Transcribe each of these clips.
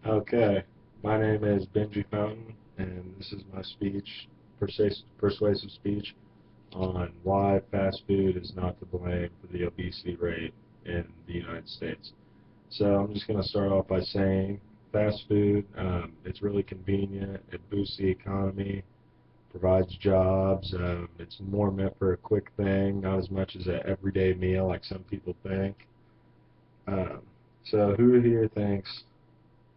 Okay, my name is Benji Fountain, and this is my speech, persuasive speech, on why fast food is not to blame for the obesity rate in the United States. So I'm just going to start off by saying fast food, it's really convenient, it boosts the economy, provides jobs, it's more meant for a quick thing, not as much as an everyday meal like some people think. Um, so who here thinks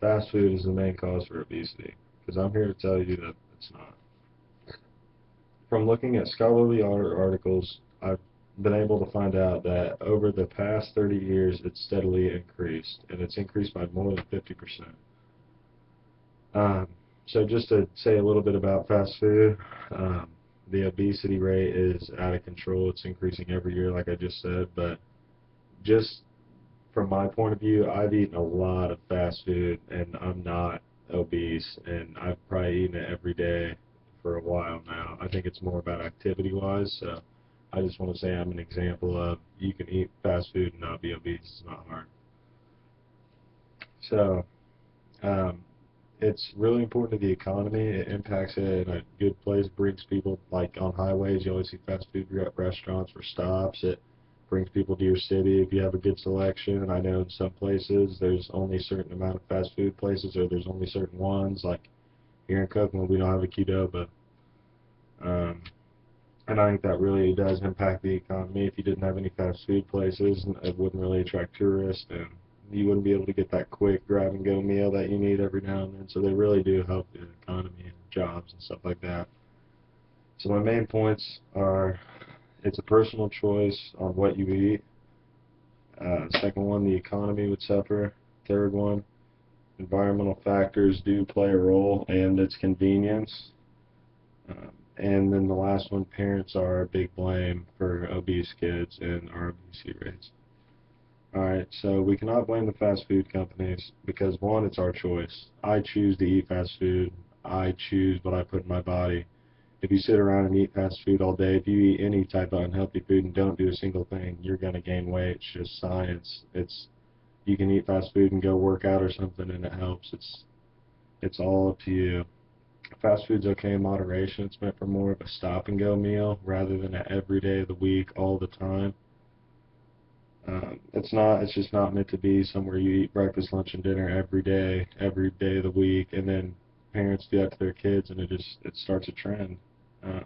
fast food is the main cause for obesity? Because I'm here to tell you that it's not. From looking at scholarly articles, I've been able to find out that over the past 30 years, it's steadily increased, and it's increased by more than 50%. Um, so just to say a little bit about fast food, um, the obesity rate is out of control. It's increasing every year, like I just said, but just from my point of view, I've eaten a lot of fast food and I'm not obese, and I've probably eaten it every day for a while now. I think it's more about activity wise, so I just want to say I'm an example of you can eat fast food and not be obese. It's not hard. So, um, it's really important to the economy. It impacts it in a good place, brings people, like on highways, you always see fast food restaurants for stops. It brings people to your city if you have a good selection. I know in some places there's only a certain amount of fast food places, or there's only certain ones. Like here in Kokomo, we don't have a Qdoba. Um, and I think that really does impact the economy. If you didn't have any fast food places, it wouldn't really attract tourists, and you wouldn't be able to get that quick grab and go meal that you need every now and then. So they really do help the economy and jobs and stuff like that. So my main points are it's a personal choice on what you eat. Second one, the economy would suffer. Third one, environmental factors do play a role, and its convenience. And then the last one, parents are a big blame for obese kids and our obesity rates. Alright, so we cannot blame the fast food companies because one, it's our choice. I choose to eat fast food. I choose what I put in my body. If you sit around and eat fast food all day, if you eat any type of unhealthy food and don't do a single thing, you're going to gain weight. It's just science. You can eat fast food and go work out or something and it helps. It's all up to you. Fast food's okay in moderation. It's meant for more of a stop and go meal rather than an every day of the week all the time. It's not. It's just not meant to be somewhere you eat breakfast, lunch, and dinner every day of the week, and then parents do that to their kids, and it starts a trend. Um,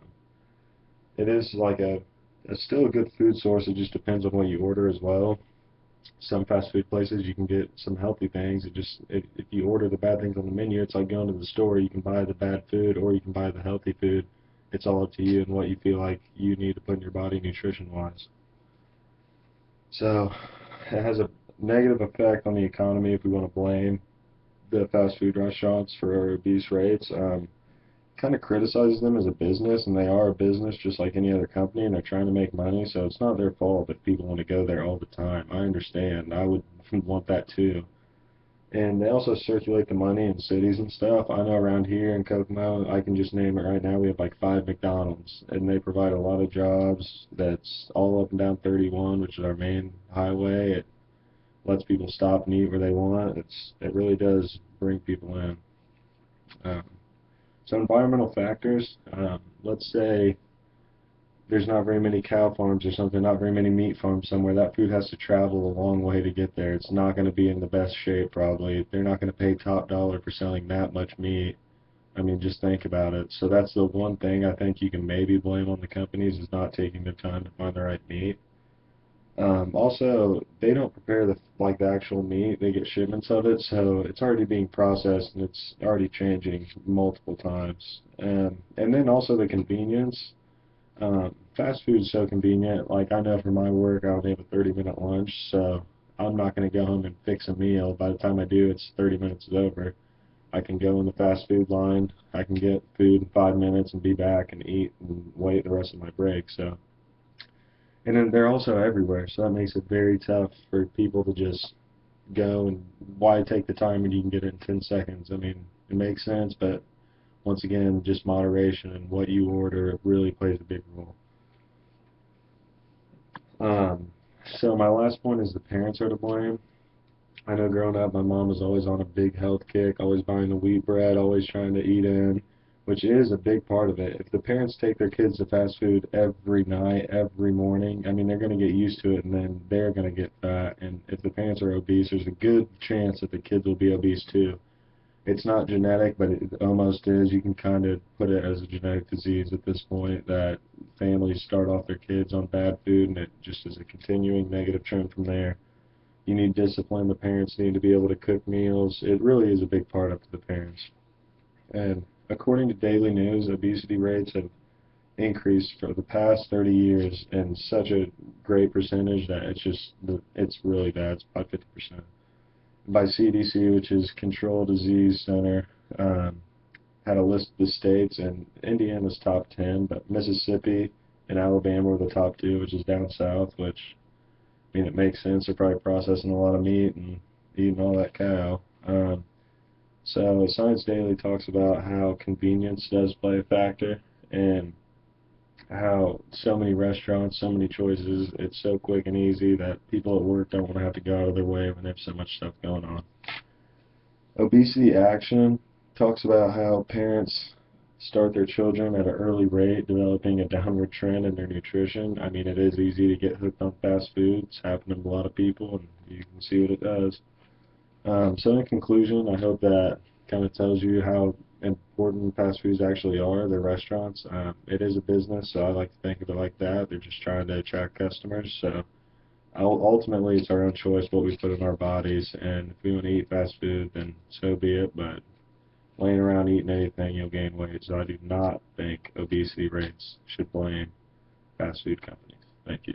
it is like it's still a good food source. It just depends on what you order as well. Some fast food places you can get some healthy things. If you order the bad things on the menu, it's like going to the store. You can buy the bad food or you can buy the healthy food. It's all up to you and what you feel like you need to put in your body nutrition wise. So it has a negative effect on the economy if we want to blame the fast food restaurants for our obese rates. Kind of criticizes them as a business, and they are a business just like any other company, and they're trying to make money, so it's not their fault if people want to go there all the time. I understand. I would want that too. And they also circulate the money in cities and stuff. I know around here in Kokomo, I can just name it right now, we have like 5 McDonald's, and they provide a lot of jobs. That's all up and down 31, which is our main highway. It lets people stop and eat where they want. It really does bring people in. Um, so environmental factors. Let's say there's not very many cow farms or something, not very many meat farms somewhere. That food has to travel a long way to get there. It's not going to be in the best shape probably. They're not going to pay top dollar for selling that much meat. I mean, just think about it. So that's the one thing I think you can maybe blame on the companies is not taking their time to find the right meat. Also, they don't prepare the actual meat. They get shipments of it, so it's already being processed and it's already changing multiple times. And then also the convenience. Fast food is so convenient. Like I know for my work, I only have a 30-minute lunch, so I'm not going to go home and fix a meal. By the time I do, it's 30 minutes is over. I can go in the fast food line. I can get food in 5 minutes and be back and eat and wait the rest of my break. So, and then they're also everywhere, so that makes it very tough for people to just go and why take the time when you can get it in 10 seconds. I mean, it makes sense, but once again, just moderation and what you order really plays a big role. Um, so my last point is the parents are to blame. I know growing up, my mom was always on a big health kick, always buying the wheat bread, always trying to eat in, which is a big part of it. If the parents take their kids to fast food every night, every morning, I mean, they're going to get used to it, and then they're going to get fat. And if the parents are obese, there's a good chance that the kids will be obese too. It's not genetic, but it almost is. You can kind of put it as a genetic disease at this point, that families start off their kids on bad food, and it just is a continuing negative trend from there. You need discipline. The parents need to be able to cook meals. It really is a big part up to the parents. And according to Daily News, obesity rates have increased for the past 30 years in such a great percentage that it's really bad. It's about 50%. By CDC, which is Control Disease Center, had a list of the states, and Indiana's top 10, but Mississippi and Alabama were the top two, which is down south, which, I mean, it makes sense. They're probably processing a lot of meat and eating all that cow. So Science Daily talks about how convenience does play a factor, and how so many restaurants, so many choices, it's so quick and easy that people at work don't want to have to go out of their way when they have so much stuff going on. Obesity Action talks about how parents start their children at an early rate, developing a downward trend in their nutrition. I mean, it is easy to get hooked on fast food. It's happening to a lot of people, and you can see what it does. So in conclusion, I hope that kind of tells you how important fast foods actually are. They're restaurants. It is a business, so I like to think of it like that. They're just trying to attract customers. So ultimately, it's our own choice what we put in our bodies, and if we want to eat fast food, then so be it. But laying around eating anything, you'll gain weight. So I do not think obesity rates should blame fast food companies. Thank you.